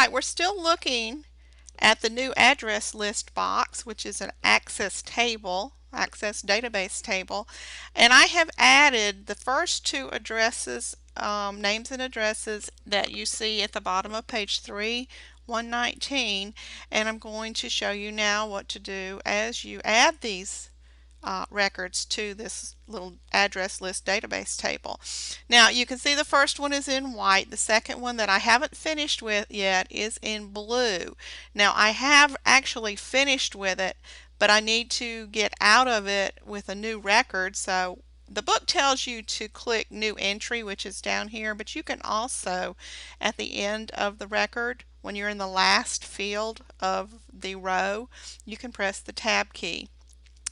Alright, we're still looking at the new address list box, which is an access table, access database table, and I have added the first two addresses, names and addresses that you see at the bottom of page 119, and I'm going to show you now what to do as you add these records to this little address list database table. Now you can see the first one is in white. The second one that I haven't finished with yet is in blue. Now I have actually finished with it, but I need to get out of it with a new record. So the book tells you to click new entry, which is down here, but you can also at the end of the record, when you're in the last field of the row, you can press the tab key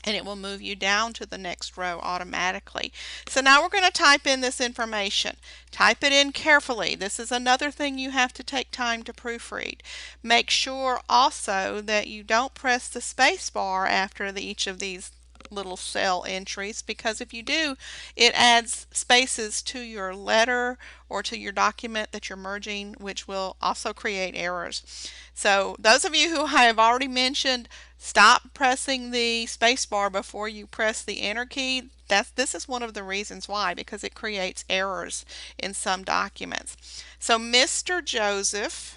and it will move you down to the next row automatically. So now we're going to type in this information. Type it in carefully. This is another thing you have to take time to proofread. Make sure also that you don't press the space bar after each of these little cell entries, because if you do, it adds spaces to your letter or to your document that you're merging, which will also create errors. So those of you who I have already mentioned, stop pressing the space bar before you press the enter key. This is one of the reasons why, because it creates errors in some documents. So Mr. Joseph,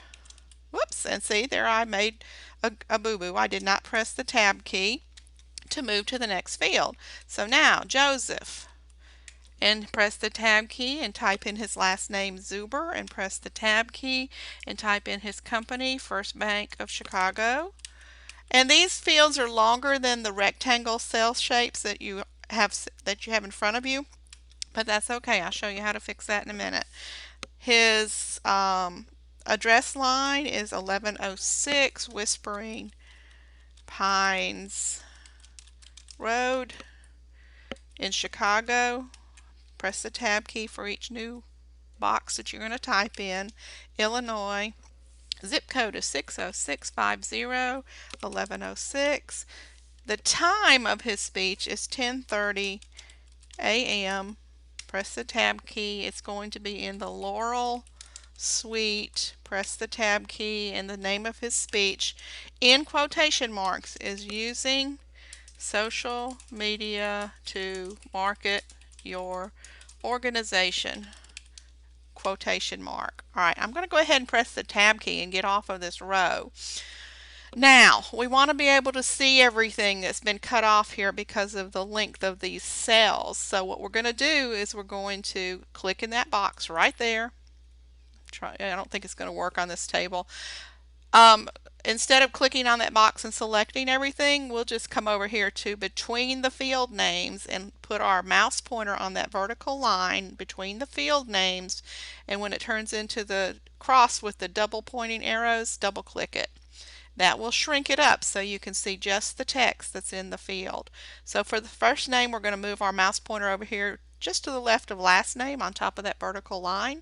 whoops, and see there I made a boo-boo. I did not press the tab key to move to the next field. So now Joseph, and press the tab key and type in his last name Zuber, and press the tab key and type in his company, First Bank of Chicago. And these fields are longer than the rectangle cell shapes that you have in front of you, but that's okay. I'll show you how to fix that in a minute. His address line is 1106 Whispering Pines Road in Chicago. Press the tab key for each new box that you're going to type in. Illinois. Zip code is 60650, 1106. The time of his speech is 10:30 a.m. Press the tab key. It's going to be in the Laurel Suite. Press the tab key, and the name of his speech in quotation marks is using social media to market your organization. Quotation mark. Alright, I'm going to go ahead and press the tab key and get off of this row. Now, we want to be able to see everything that's been cut off here because of the length of these cells. So what we're going to do is we're going to click in that box right there. I don't think it's going to work on this table. Instead of clicking on that box and selecting everything, we'll just come over here to between the field names and put our mouse pointer on that vertical line between the field names, and when it turns into the cross with the double pointing arrows, double click it. That will shrink it up so you can see just the text that's in the field. So for the first name, we're going to move our mouse pointer over here just to the left of last name on top of that vertical line.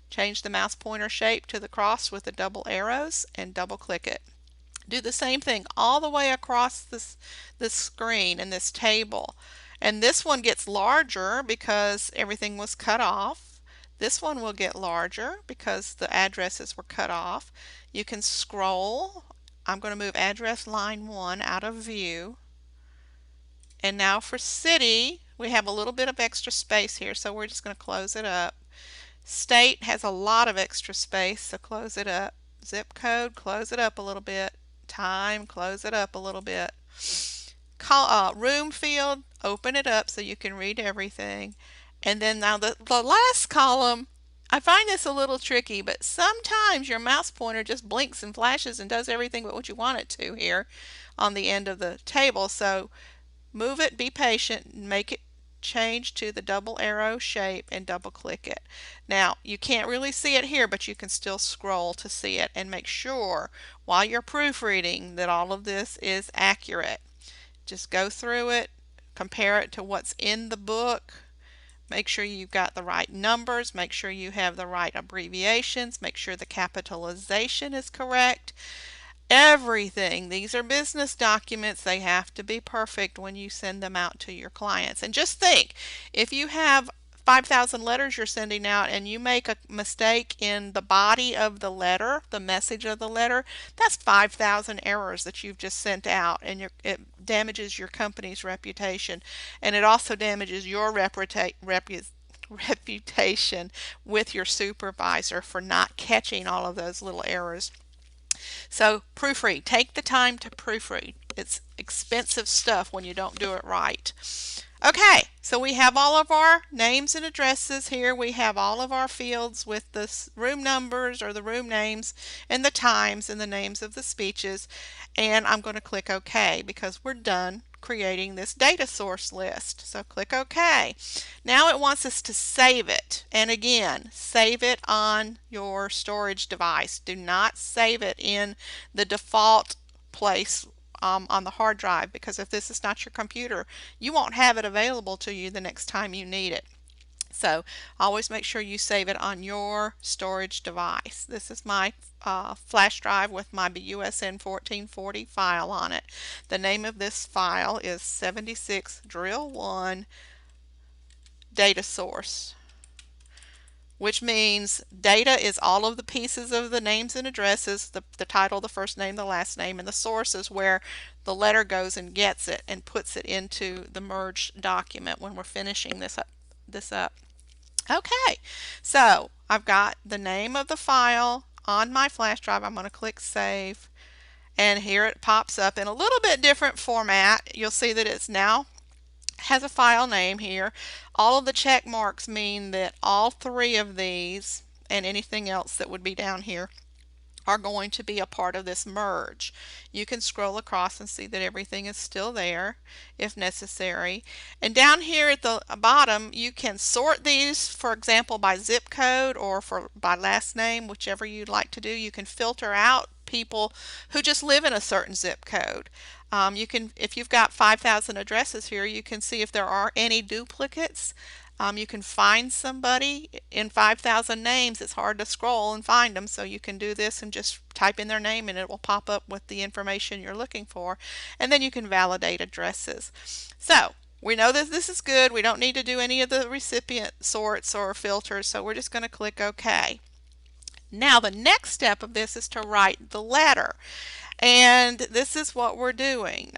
Change the mouse pointer shape to the cross with the double arrows and double click it. Do the same thing all the way across this screen and this table. And this one gets larger because everything was cut off. This one will get larger because the addresses were cut off. You can scroll. I'm going to move address line 1 out of view. And now for city, we have a little bit of extra space here, so we're just going to close it up. State has a lot of extra space, so close it up. Zip code, close it up a little bit. Time, close it up a little bit. Room field, open it up so you can read everything. And then now the last column, I find this a little tricky, but sometimes your mouse pointer just blinks and flashes and does everything but what you want it to here on the end of the table. So move it, be patient, make it change to the double arrow shape and double click it. Now you can't really see it here, but you can still scroll to see it, and make sure while you're proofreading that all of this is accurate. Just go through it, compare it to what's in the book, make sure you've got the right numbers, make sure you have the right abbreviations, make sure the capitalization is correct. Everything. These are business documents. They have to be perfect when you send them out to your clients. And just think, if you have 5,000 letters you're sending out and you make a mistake in the body of the letter, the message of the letter, that's 5,000 errors that you've just sent out, and it damages your company's reputation, and it also damages your reputation with your supervisor for not catching all of those little errors. So proofread. Take the time to proofread. It's expensive stuff when you don't do it right. Okay, so we have all of our names and addresses here. We have all of our fields with the room numbers or the room names and the times and the names of the speeches. And I'm going to click OK because we're done creating this data source list. So click OK. Now it wants us to save it. And again, save it on your storage device. Do not save it in the default place on the hard drive, because if this is not your computer, you won't have it available to you the next time you need it. So always make sure you save it on your storage device. This is my flash drive with my BUSN 1440 file on it. The name of this file is 76 Drill 1 Data Source, which means data is all of the pieces of the names and addresses, the title, the first name, the last name, and the source is where the letter goes and gets it and puts it into the merged document when we're finishing this up. Okay, so I've got the name of the file on my flash drive. I'm going to click Save, and here it pops up in a little bit different format. You'll see that it's now has a file name here. All of the check marks mean that all three of these and anything else that would be down here are going to be a part of this merge. You can scroll across and see that everything is still there if necessary. And down here at the bottom you can sort these, for example, by zip code or by last name, whichever you'd like to do. You can filter out people who just live in a certain zip code. You can, if you've got 5,000 addresses here, you can see if there are any duplicates. You can find somebody in 5,000 names. It's hard to scroll and find them, so you can do this and just type in their name and it will pop up with the information you're looking for. And then you can validate addresses. So we know that this is good. We don't need to do any of the recipient sorts or filters, so we're just going to click OK. Now the next step of this is to write the letter. And this is what we're doing.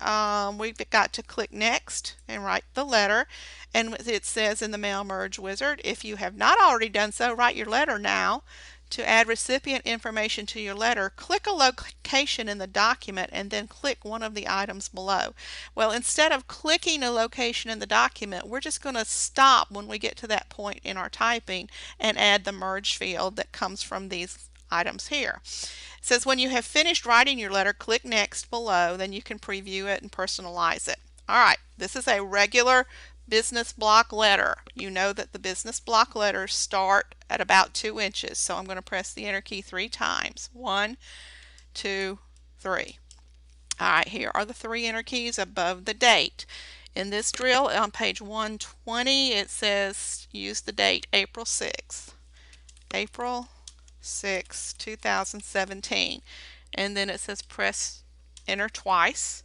We've got to click Next and write the letter. And it says in the Mail Merge Wizard, if you have not already done so, write your letter now. To add recipient information to your letter, click a location in the document and then click one of the items below. Well, instead of clicking a location in the document, we're just going to stop when we get to that point in our typing and add the merge field that comes from these items here. It says when you have finished writing your letter, click Next below, then you can preview it and personalize it. Alright, this is a regular business block letter. You know that the business block letters start at about 2 inches, so I'm going to press the Enter key 3 times. 1, 2, 3. Alright, here are the 3 Enter keys above the date. In this drill on page 120 it says use the date April 6th. April 6, 2017, and then it says press Enter twice,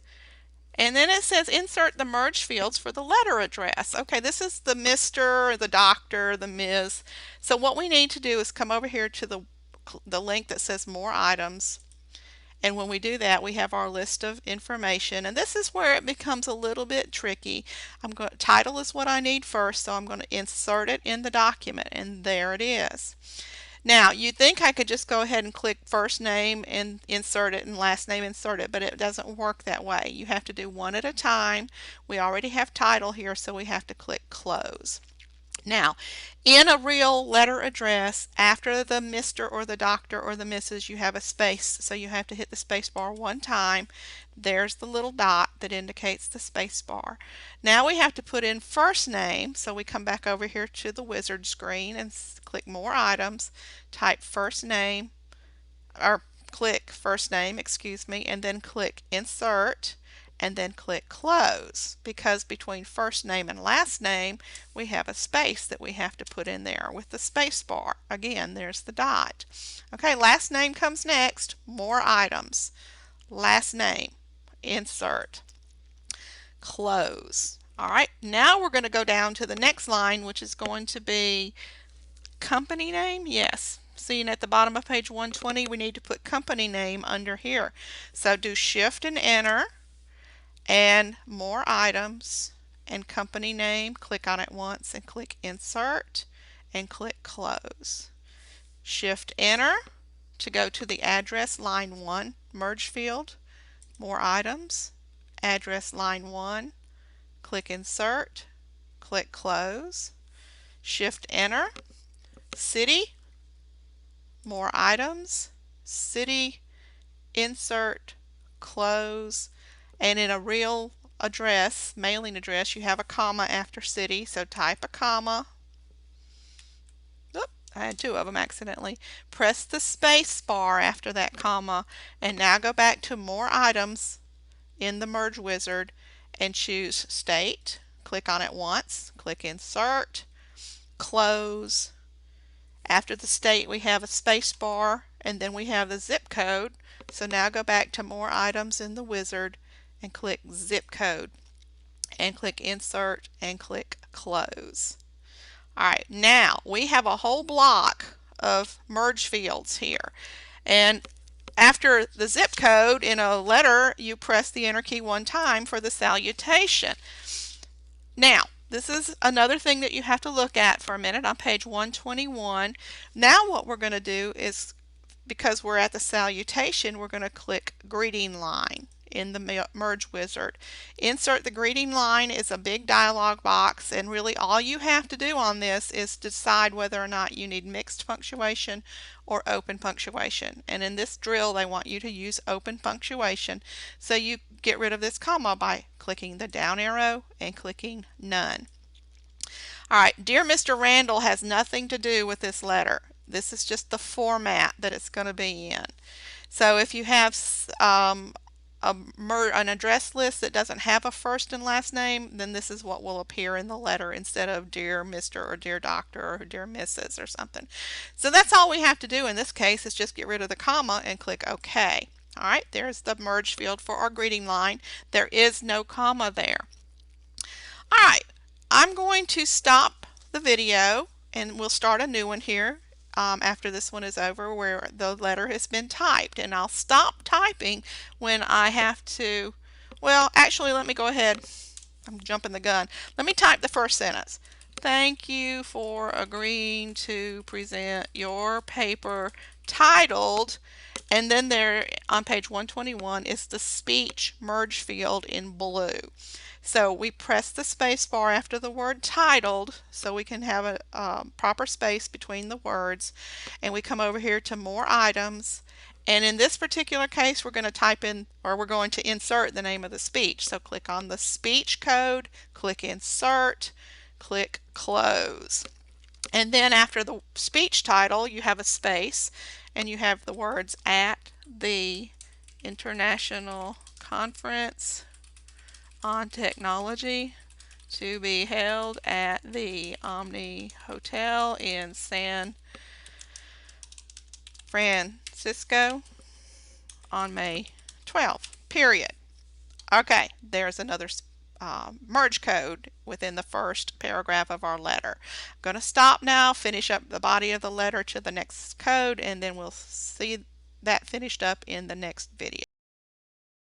and then it says insert the merge fields for the letter address. Okay, this is the Mr., the Doctor, the Ms. So what we need to do is come over here to the link that says More Items, and when we do that we have our list of information, and this is where it becomes a little bit tricky. Title is what I need first, so I'm going to insert it in the document, and there it is. Now, you'd think I could just go ahead and click first name and insert it and last name insert it, but it doesn't work that way. You have to do one at a time. We already have title here, so we have to click close. Now, in a real letter address, after the Mr. or the Doctor or the Mrs., you have a space, so you have to hit the space bar one time. There's the little dot that indicates the space bar. Now we have to put in first name, so we come back over here to the wizard screen and click More Items, type first name, or click first name, excuse me, and then click Insert, and then click Close, because between first name and last name we have a space that we have to put in there with the space bar. Again, there's the dot. Okay, last name comes next. More Items, last name, Insert, Close. All right, now we're going to go down to the next line, which is going to be company name. Yes, seeing at the bottom of page 120, we need to put company name under here. So do Shift and Enter and more items and company name. Click on it once and click Insert and click Close. Shift Enter to go to the address line 1 merge field. More items, address line 1. Click Insert, click Close, Shift Enter, City, more items, City, Insert, Close, and in a real address, mailing address, you have a comma after city, so type a comma. Oop, I had two of them accidentally. Press the space bar after that comma, and now go back to more items in the merge wizard and choose state. Click on it once, click Insert, Close. After the state we have a space bar and then we have the zip code. So now go back to more items in the wizard and click zip code and click Insert and click Close. Alright, now we have a whole block of merge fields here, and after the zip code in a letter, you press the enter key one time for the salutation. Now, this is another thing that you have to look at for a minute on page 121. Now what we're going to do is, because we're at the salutation, we're going to click greeting line in the merge wizard. Insert the greeting line is a big dialog box, and really all you have to do on this is decide whether or not you need mixed punctuation or open punctuation. And in this drill they want you to use open punctuation, so you get rid of this comma by clicking the down arrow and clicking none. Alright, Dear Mr. Randall has nothing to do with this letter. This is just the format that it's going to be in. So if you have an address list that doesn't have a first and last name, then this is what will appear in the letter instead of Dear Mr. or Dear Doctor or Dear Mrs. or something. So that's all we have to do in this case, is just get rid of the comma and click OK. Alright, there's the merge field for our greeting line. There is no comma there. Alright, I'm going to stop the video and we'll start a new one here after this one is over, where the letter has been typed, and I'll stop typing when I have to. Well, actually, let me go ahead. I'm jumping the gun. Let me type the first sentence. Thank you for agreeing to present your paper titled, and then there on page 121 is the speech merge field in blue. So we press the space bar after the word titled so we can have a proper space between the words, and we come over here to more items, and in this particular case we're going to type in, or we're going to insert the name of the speech. So click on the speech code, click Insert, click Close, and then after the speech title you have a space and you have the words at the International Conference on Technology to be held at the Omni Hotel in San Francisco on May 12th, period. Okay, there's another merge code within the first paragraph of our letter. I'm going to stop now, finish up the body of the letter to the next code, and then we'll see that finished up in the next video.